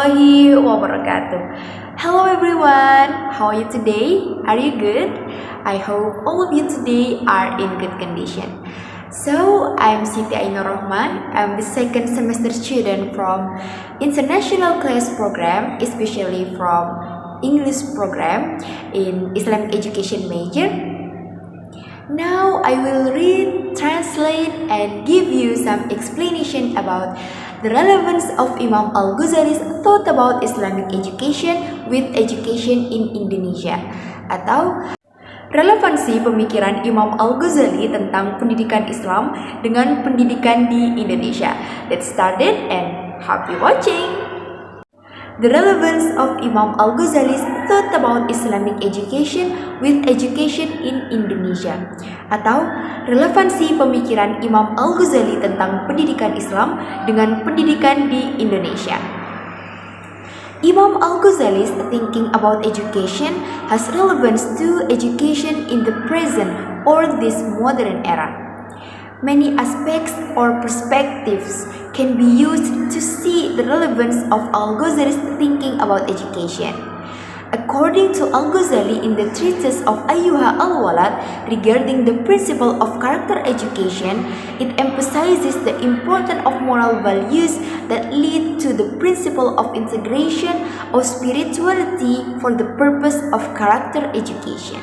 warahmatullahi wabarakatuh. Hello everyone, how are you today? Are you good? I hope all of you today are in good condition. So, I'm Siti Ainur Rahman. I'm the second semester student from International Class Program, especially from English program in Islamic Education major. Now I will read, translate, and give you some explanation about the relevance of Imam Al-Ghazali's thought about Islamic education with education in Indonesia, atau relevansi pemikiran Imam Al-Ghazali tentang pendidikan Islam dengan pendidikan di Indonesia. Let's start it and happy watching! The relevance of Imam Al-Ghazali's thought about Islamic education with education in Indonesia, atau relevansi pemikiran Imam Al-Ghazali tentang pendidikan Islam dengan pendidikan di Indonesia. Imam Al-Ghazali's thinking about education has relevance to education in the present or this modern era. Many aspects or perspectives can be used to see the relevance of Al-Ghazali's thinking about education. According to Al-Ghazali in the treatise of Ayyuha al-Walad regarding the principle of character education, it emphasizes the importance of moral values that lead to the principle of integration of spirituality for the purpose of character education.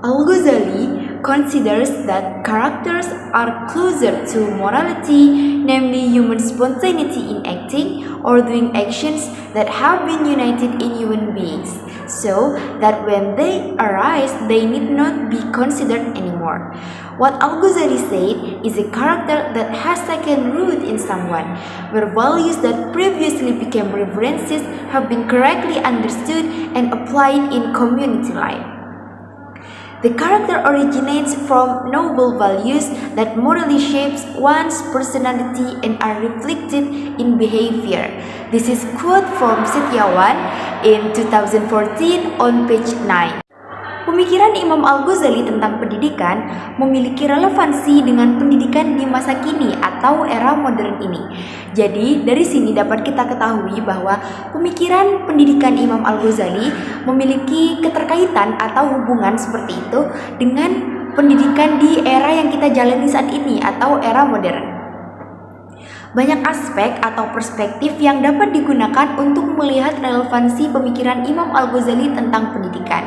Al-Ghazali considers that characters are closer to morality, namely human spontaneity in acting or doing actions that have been united in human beings, so that when they arise, they need not be considered anymore. What Al-Ghazali said is a character that has taken root in someone, where values that previously became references have been correctly understood and applied in community life. The character originates from noble values that morally shapes one's personality and are reflected in behavior. This is quote from Setiawan in 2014 on page 9. Pemikiran Imam Al-Ghazali tentang pendidikan memiliki relevansi dengan pendidikan di masa kini atau era modern ini. Jadi, dari sini dapat kita ketahui bahwa pemikiran pendidikan Imam Al-Ghazali memiliki keterkaitan atau hubungan seperti itu dengan pendidikan di era yang kita jalani saat ini atau era modern. Banyak aspek atau perspektif yang dapat digunakan untuk melihat relevansi pemikiran Imam Al-Ghazali tentang pendidikan.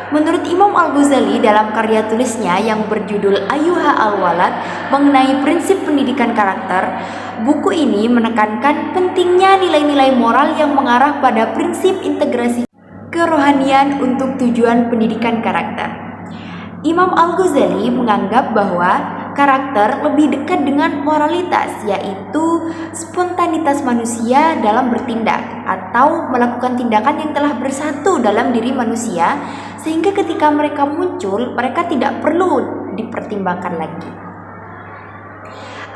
Menurut Imam Al-Ghazali dalam karya tulisnya yang berjudul Ayyuha al-Walad mengenai prinsip pendidikan karakter, buku ini menekankan pentingnya nilai-nilai moral yang mengarah pada prinsip integrasi kerohanian untuk tujuan pendidikan karakter. Imam Al-Ghazali menganggap bahwa karakter lebih dekat dengan moralitas, yaitu spontanitas manusia dalam bertindak atau melakukan tindakan yang telah bersatu dalam diri manusia, sehingga ketika mereka muncul, mereka tidak perlu dipertimbangkan lagi.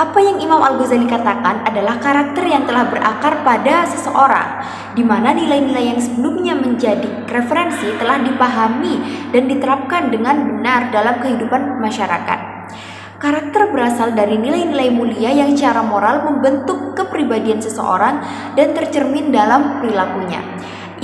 Apa yang Imam Al-Ghazali katakan adalah karakter yang telah berakar pada seseorang, di mana nilai-nilai yang sebelumnya menjadi referensi telah dipahami dan diterapkan dengan benar dalam kehidupan masyarakat. Karakter berasal dari nilai-nilai mulia yang secara moral membentuk kepribadian seseorang dan tercermin dalam perilakunya.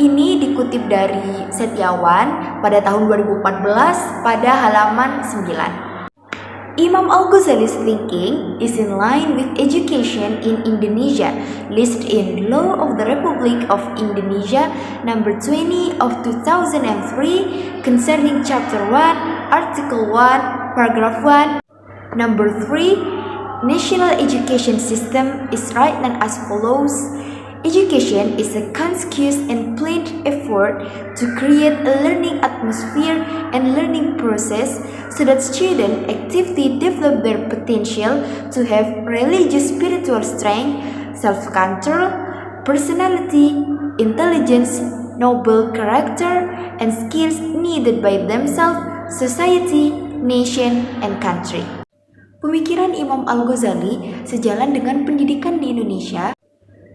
Ini dikutip dari Setiawan pada tahun 2014 pada halaman 9. Imam Al-Ghazali's thinking is in line with education in Indonesia, listed in Law of the Republic of Indonesia number 20 of 2003 concerning chapter 1, article 1, paragraph 1. Number 3, national education system is written as follows. Education is a conscious and planned effort to create a learning atmosphere and learning process so that students actively develop their potential to have religious spiritual strength, self-control, personality, intelligence, noble character, and skills needed by themselves, society, nation, and country. Pemikiran Imam Al-Ghazali sejalan dengan pendidikan di Indonesia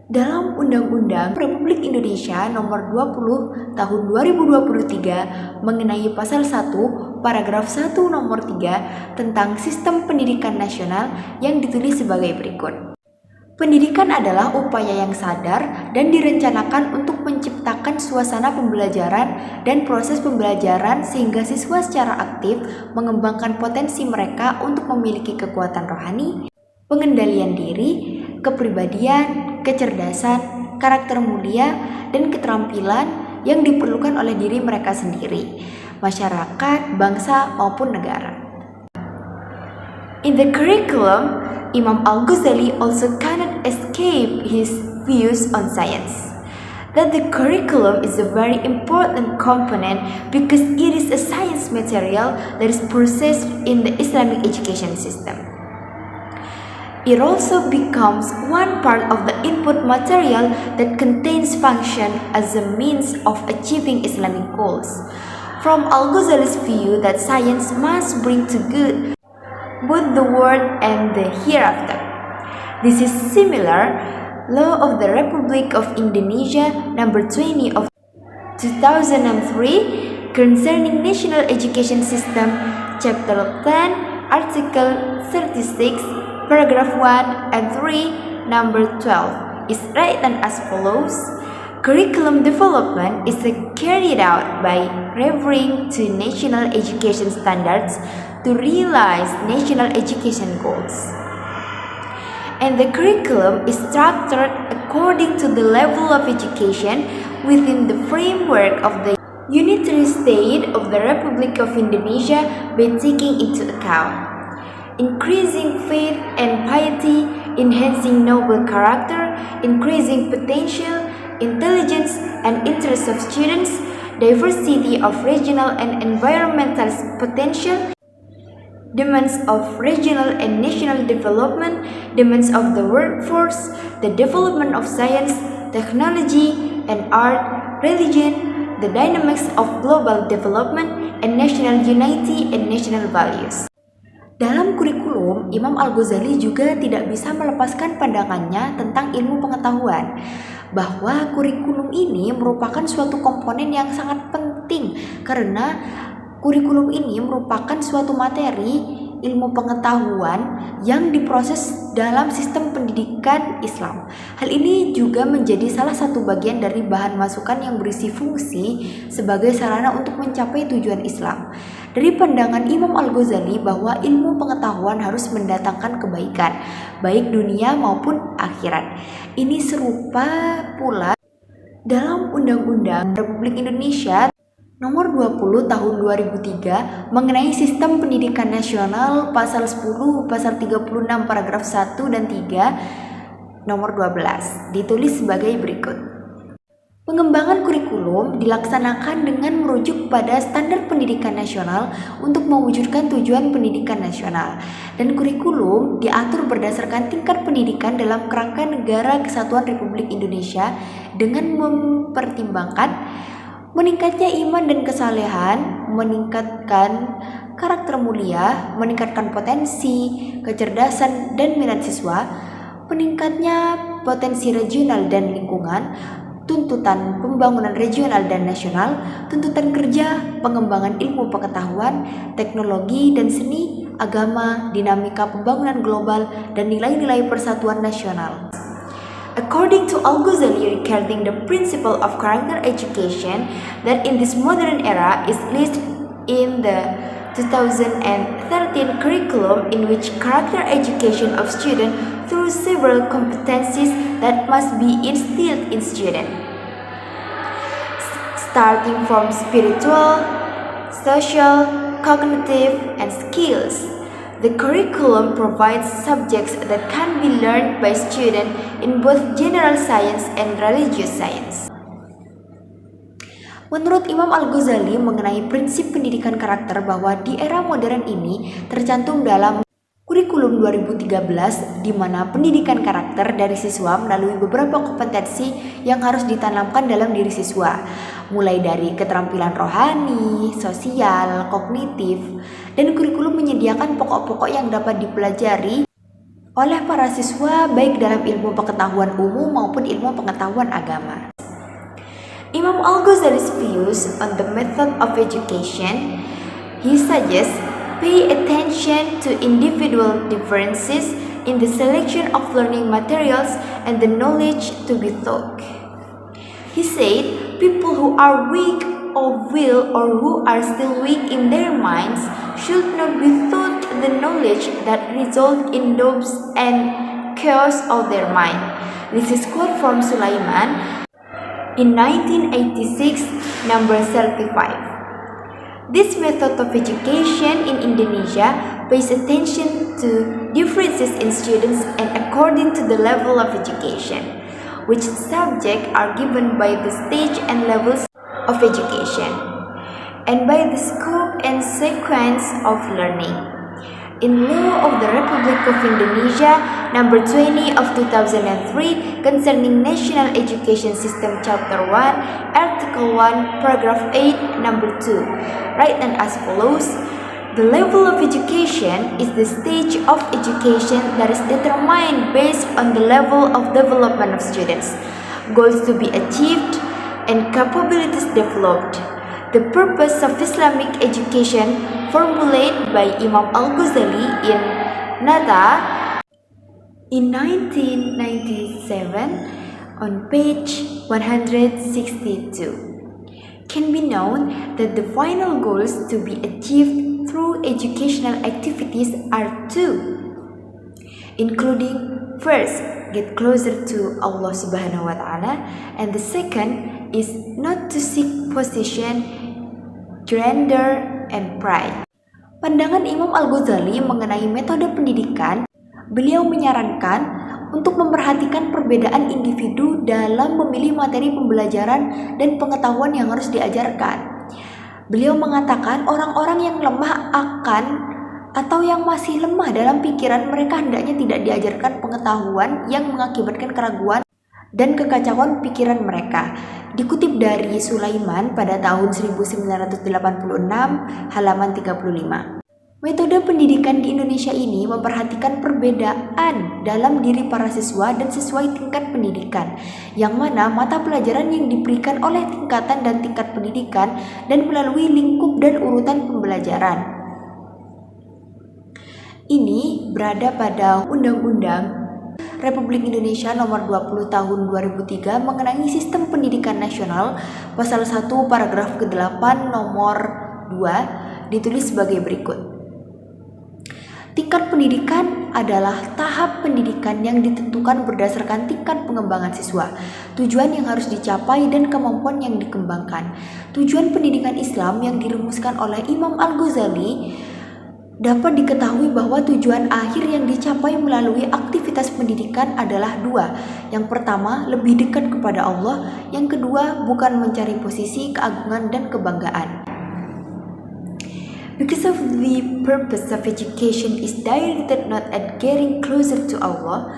dalam Undang-Undang Republik Indonesia Nomor 20 Tahun 2023 mengenai Pasal 1 Paragraf 1 Nomor 3 tentang Sistem Pendidikan Nasional yang ditulis sebagai berikut. Pendidikan adalah upaya yang sadar dan direncanakan untuk menciptakan suasana pembelajaran dan proses pembelajaran sehingga siswa secara aktif mengembangkan potensi mereka untuk memiliki kekuatan rohani, pengendalian diri, kepribadian, kecerdasan, karakter mulia, dan keterampilan yang diperlukan oleh diri mereka sendiri, masyarakat, bangsa, maupun negara. In the curriculum, Imam Al-Ghazali also cannot escape his views on science. That the curriculum is a very important component because it is a science material that is processed in the Islamic education system. It also becomes one part of the input material that contains function as a means of achieving Islamic goals. From Al-Ghazali's view that science must bring to good both the world and the hereafter. This is similar Law of the Republic of Indonesia number 20 of 2003 concerning national education system, chapter 10, article 36, paragraph 1 and 3, number 12 is written as follows. Curriculum development is carried out by referring to national education standards to realize national education goals. And the curriculum is structured according to the level of education within the framework of the unitary state of the Republic of Indonesia by taking into account increasing faith and piety, enhancing noble character, increasing potential, intelligence and interest of students, diversity of regional and environmental potential, demands of regional and national development, demands of the workforce, the development of science, technology, and art, religion, the dynamics of global development, and national unity and national values. Dalam kurikulum, Imam Al-Ghazali juga tidak bisa melepaskan pandangannya tentang ilmu pengetahuan, bahwa kurikulum ini merupakan suatu komponen yang sangat penting karena kurikulum ini merupakan suatu materi ilmu pengetahuan yang diproses dalam sistem pendidikan Islam. Hal ini juga menjadi salah satu bagian dari bahan masukan yang berisi fungsi sebagai sarana untuk mencapai tujuan Islam. Dari pandangan Imam Al-Ghazali bahwa ilmu pengetahuan harus mendatangkan kebaikan, baik dunia maupun akhirat. Ini serupa pula dalam Undang-Undang Republik Indonesia Nomor 20 Tahun 2003 mengenai Sistem Pendidikan Nasional Pasal 10, Pasal 36, Paragraf 1 dan 3, Nomor 12, ditulis sebagai berikut. Pengembangan kurikulum dilaksanakan dengan merujuk pada standar pendidikan nasional untuk mewujudkan tujuan pendidikan nasional, dan kurikulum diatur berdasarkan tingkat pendidikan dalam kerangka Negara Kesatuan Republik Indonesia dengan mempertimbangkan meningkatnya iman dan kesalehan, meningkatkan karakter mulia, meningkatkan potensi, kecerdasan dan minat siswa, meningkatnya potensi regional dan lingkungan, tuntutan pembangunan regional dan nasional, tuntutan kerja, pengembangan ilmu pengetahuan, teknologi dan seni, agama, dinamika pembangunan global, dan nilai-nilai persatuan nasional. According to Al-Ghazali regarding the principle of character education that in this modern era is listed in the 2013 curriculum, in which character education of students through several competencies that must be instilled in students, starting from spiritual, social, cognitive, and skills. The curriculum provides subjects that can be learned by students in both general science and religious science. Menurut Imam Al-Ghazali mengenai prinsip pendidikan karakter bahwa di era modern ini tercantum dalam kurikulum 2013 di mana pendidikan karakter dari siswa melalui beberapa kompetensi yang harus ditanamkan dalam diri siswa, mulai dari keterampilan rohani, sosial, kognitif, dan kurikulum menyediakan pokok-pokok yang dapat dipelajari oleh para siswa baik dalam ilmu pengetahuan umum maupun ilmu pengetahuan agama. Imam Al-Ghazali's views on the method of education, he suggests pay attention to individual differences, in the selection of learning materials and the knowledge to be taught. He said, people who are weak of will or who are still weak in their minds should not be taught the knowledge that results in doubts and chaos of their mind. This is quote from Sulaiman in 1986, number 35. This method of education in Indonesia pays attention to differences in students and according to the level of education, which subjects are given by the stage and levels of education, and by the scope and sequence of learning. In Law of the Republic of Indonesia, number 20 of 2003, concerning National Education System Chapter 1, Article 1, Paragraph 8, number 2, written as follows. The level of education is the stage of education that is determined based on the level of development of students, goals to be achieved, and capabilities developed. The purpose of Islamic education, formulated by Imam Al-Ghazali in Nada in 1997 on page 162, can be known that the final goals to be achieved through educational activities are two, including first, get closer to Allah Subhanahu wa Ta'ala, and the second is not to seek position, grandeur, and pride. Pandangan Imam Al-Ghazali mengenai metode pendidikan, beliau menyarankan untuk memperhatikan perbedaan individu dalam memilih materi pembelajaran dan pengetahuan yang harus diajarkan. Beliau mengatakan orang-orang yang lemah akan atau yang masih lemah dalam pikiran mereka hendaknya tidak diajarkan pengetahuan yang mengakibatkan keraguan dan kekacauan pikiran mereka. Dikutip dari Sulaiman pada tahun 1986, halaman 35. Metode pendidikan di Indonesia ini memperhatikan perbedaan dalam diri para siswa dan sesuai tingkat pendidikan, yang mana mata pelajaran yang diberikan oleh tingkatan dan tingkat pendidikan dan melalui lingkup dan urutan pembelajaran. Ini berada pada Undang-Undang Republik Indonesia Nomor 20 Tahun 2003 mengenai Sistem Pendidikan Nasional, Pasal 1 Paragraf ke-8 Nomor 2 ditulis sebagai berikut. Tingkat pendidikan adalah tahap pendidikan yang ditentukan berdasarkan tingkat pengembangan siswa, tujuan yang harus dicapai dan kemampuan yang dikembangkan. Tujuan pendidikan Islam yang dirumuskan oleh Imam Al-Ghazali dapat diketahui bahwa tujuan akhir yang dicapai melalui aktivitas pendidikan adalah dua. Yang pertama, lebih dekat kepada Allah. Yang kedua, bukan mencari posisi, keagungan, dan kebanggaan. Because of the purpose of education is directed not at getting closer to Allah,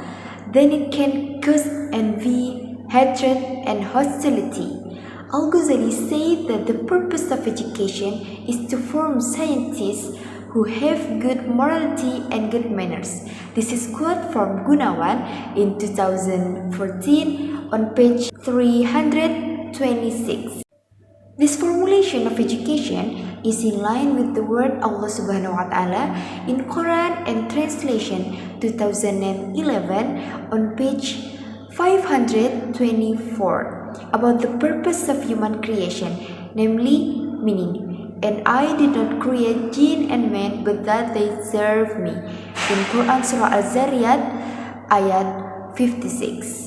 then it can cause envy, hatred, and hostility. Al-Ghazali said that the purpose of education is to form scientists who have good morality and good manners. This is quote from Gunawan in 2014 on page 326. This formulation of education is in line with the word Allah Subhanahu wa Ta'ala in Quran and Translation 2011 on page 524 about the purpose of human creation, namely meaning, and I did not create jinn and men but that they serve me. In Quran Surah Al-Zariyat ayat 56.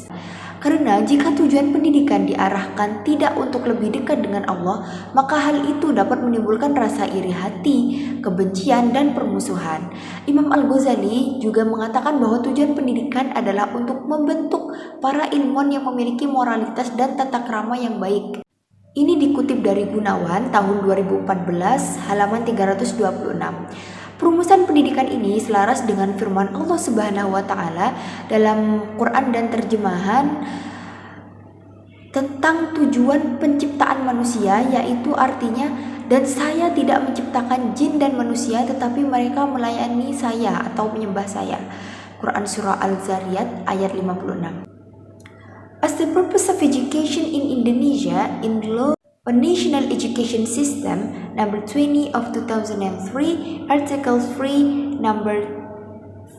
Karena jika tujuan pendidikan diarahkan tidak untuk lebih dekat dengan Allah, maka hal itu dapat menimbulkan rasa iri hati, kebencian, dan permusuhan. Imam Al-Ghazali juga mengatakan bahwa tujuan pendidikan adalah untuk membentuk para ilmuwan yang memiliki moralitas dan tata krama yang baik. Ini dikutip dari Gunawan tahun 2014 halaman 326. Perumusan pendidikan ini selaras dengan firman Allah Subhanahu wa Ta'ala dalam Quran dan terjemahan tentang tujuan penciptaan manusia, yaitu artinya, dan saya tidak menciptakan jin dan manusia tetapi mereka melayani saya atau menyembah saya. Quran Surah Al-Zariyat ayat 56. As the purpose of education in Indonesia in Law on National Education System number 20 of 2003, Article 3, number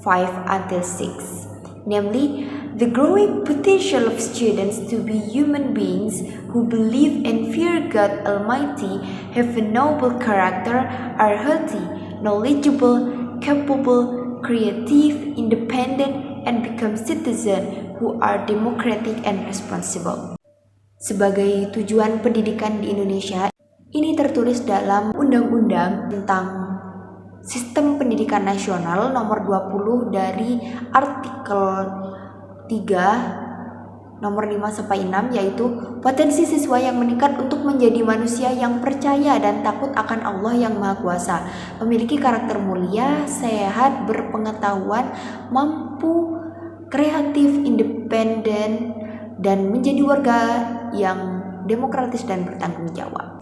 5, 5 until 6. Namely, the growing potential of students to be human beings who believe and fear God Almighty, have a noble character, are healthy, knowledgeable, capable, creative, independent, and become citizens who are democratic and responsible. Sebagai tujuan pendidikan di Indonesia, ini tertulis dalam Undang-Undang tentang Sistem Pendidikan Nasional nomor 20 dari artikel 3 nomor 5-6, yaitu potensi siswa yang meningkat untuk menjadi manusia yang percaya dan takut akan Allah yang Maha Kuasa, memiliki karakter mulia, sehat, berpengetahuan, mampu, kreatif, independen, dan menjadi warga yang demokratis dan bertanggung jawab.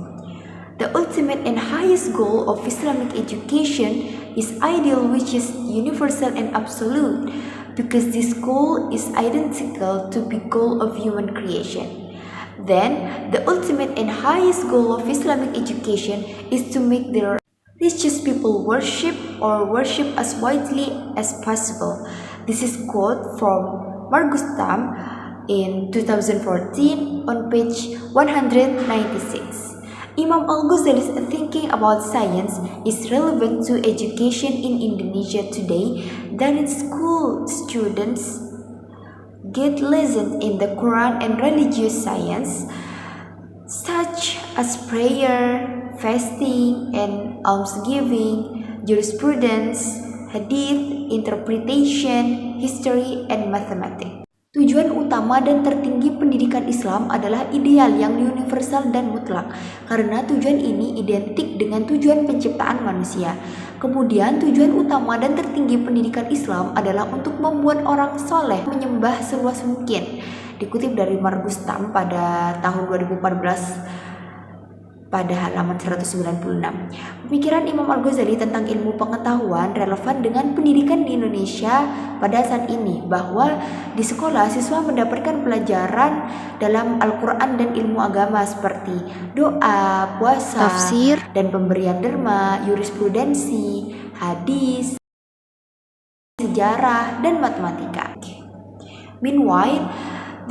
The ultimate and highest goal of Islamic education is ideal, which is universal and absolute, because this goal is identical to the goal of human creation. Then, the ultimate and highest goal of Islamic education is to make the richest people worship as widely as possible. This is quote from Margus Tam in 2014 on page 196. Imam Al-Ghazali's thinking about science is relevant to education in Indonesia today, that its school students get lessons in the Quran and religious science, such as prayer, fasting, and almsgiving, jurisprudence, hadith, interpretation, history, and mathematics. Tujuan utama dan tertinggi pendidikan Islam adalah ideal yang universal dan mutlak, karena tujuan ini identik dengan tujuan penciptaan manusia. Kemudian tujuan utama dan tertinggi pendidikan Islam adalah untuk membuat orang soleh menyembah seluas mungkin. Dikutip dari Margus Tam pada tahun 2014 pada halaman 196. Pemikiran Imam Al-Ghazali tentang ilmu pengetahuan relevan dengan pendidikan di Indonesia pada saat ini, bahwa di sekolah siswa mendapatkan pelajaran dalam Al-Quran dan ilmu agama seperti doa, puasa, tafsir, dan pemberian derma, jurisprudensi, hadis, sejarah, dan matematika. Meanwhile,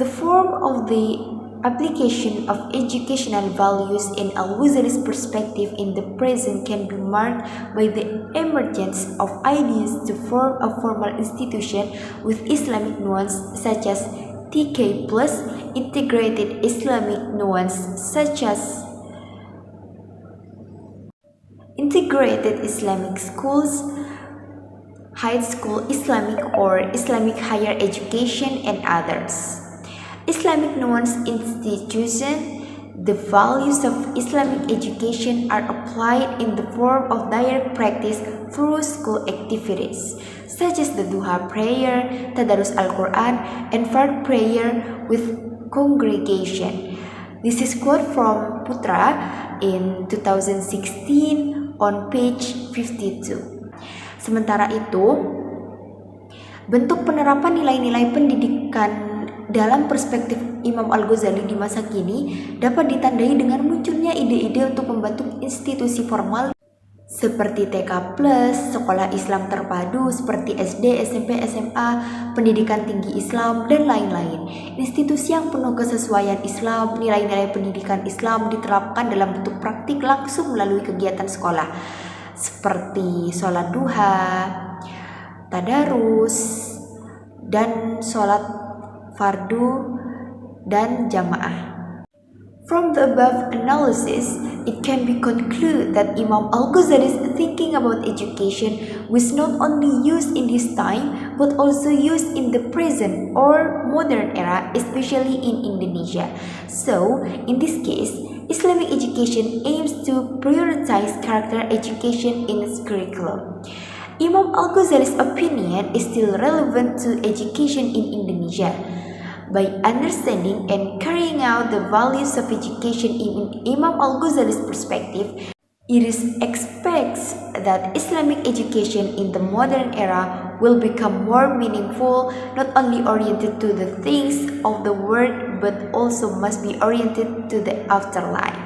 the form of the application of educational values in Al-Ghazali's perspective in the present can be marked by the emergence of ideas to form a formal institution with Islamic nuance, such as TK+, integrated Islamic nuance, such as integrated Islamic schools, high school Islamic or Islamic higher education, and others. Islamic nuance institution, the values of Islamic education are applied in the form of direct practice through school activities, such as the duha prayer, tadarus Al-Quran, and fard prayer with congregation. This is quote from Putra in 2016 on page 52. Sementara itu, bentuk penerapan nilai-nilai pendidikan dalam perspektif Imam Al-Ghazali di masa kini dapat ditandai dengan munculnya ide-ide untuk membentuk institusi formal seperti TK+, sekolah Islam terpadu seperti SD, SMP, SMA, pendidikan tinggi Islam, dan lain-lain. Institusi yang penuh kesesuaian Islam, nilai-nilai pendidikan Islam diterapkan dalam bentuk praktik langsung melalui kegiatan sekolah seperti sholat duha, tadarus, dan sholat fardu dan jamaah. From the above analysis, it can be concluded that Imam Al-Ghazali's thinking about education was not only used in his time but also used in the present or modern era, especially in Indonesia. So, in this case, Islamic education aims to prioritize character education in its curriculum. Imam Al-Ghazali's opinion is still relevant to education in Indonesia. By understanding and carrying out the values of education in Imam Al-Ghazali's perspective, it is expects that Islamic education in the modern era will become more meaningful, not only oriented to the things of the world, but also must be oriented to the afterlife.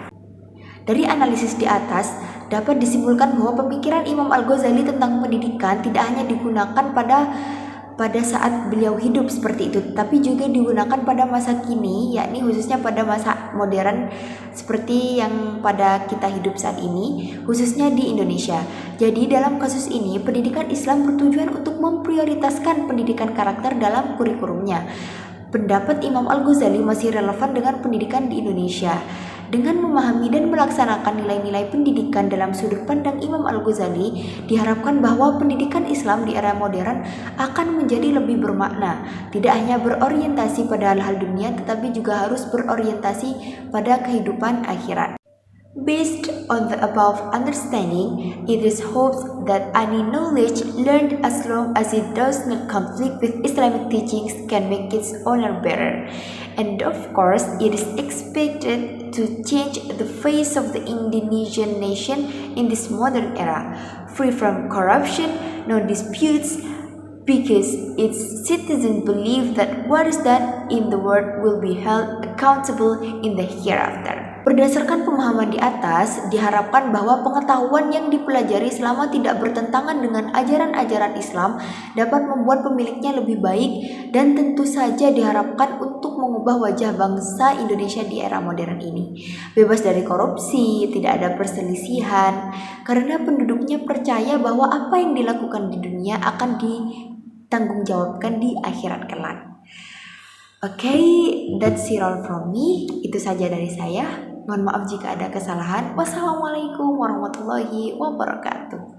Dari analisis di atas, dapat disimpulkan bahwa pemikiran Imam Al-Ghazali tentang pendidikan tidak hanya digunakan pada saat beliau hidup seperti itu, tapi juga digunakan pada masa kini, yakni khususnya pada masa modern seperti yang pada kita hidup saat ini, khususnya di Indonesia. Jadi dalam kasus ini, pendidikan Islam bertujuan untuk memprioritaskan pendidikan karakter dalam kurikulumnya. Pendapat Imam Al-Ghazali masih relevan dengan pendidikan di Indonesia. Dengan memahami dan melaksanakan nilai-nilai pendidikan dalam sudut pandang Imam Al-Ghazali, diharapkan bahwa pendidikan Islam di era modern akan menjadi lebih bermakna, tidak hanya berorientasi pada hal-hal dunia, tetapi juga harus berorientasi pada kehidupan akhirat. Based on the above understanding, it is hoped that any knowledge learned as long as it does not conflict with Islamic teachings can make its owner better. And of course, it is expected to change the face of the Indonesian nation in this modern era, free from corruption, no disputes, because its citizens believe that what is done in the world will be held accountable in the hereafter. Berdasarkan pemahaman di atas, diharapkan bahwa pengetahuan yang dipelajari selama tidak bertentangan dengan ajaran-ajaran Islam dapat membuat pemiliknya lebih baik dan tentu saja diharapkan untuk mengubah wajah bangsa Indonesia di era modern ini. Bebas dari korupsi, tidak ada perselisihan, karena penduduknya percaya bahwa apa yang dilakukan di dunia akan ditanggungjawabkan di akhirat kelak. Okay, that's it all from me. Itu saja dari saya. Mohon maaf jika ada kesalahan. Wassalamualaikum warahmatullahi wabarakatuh.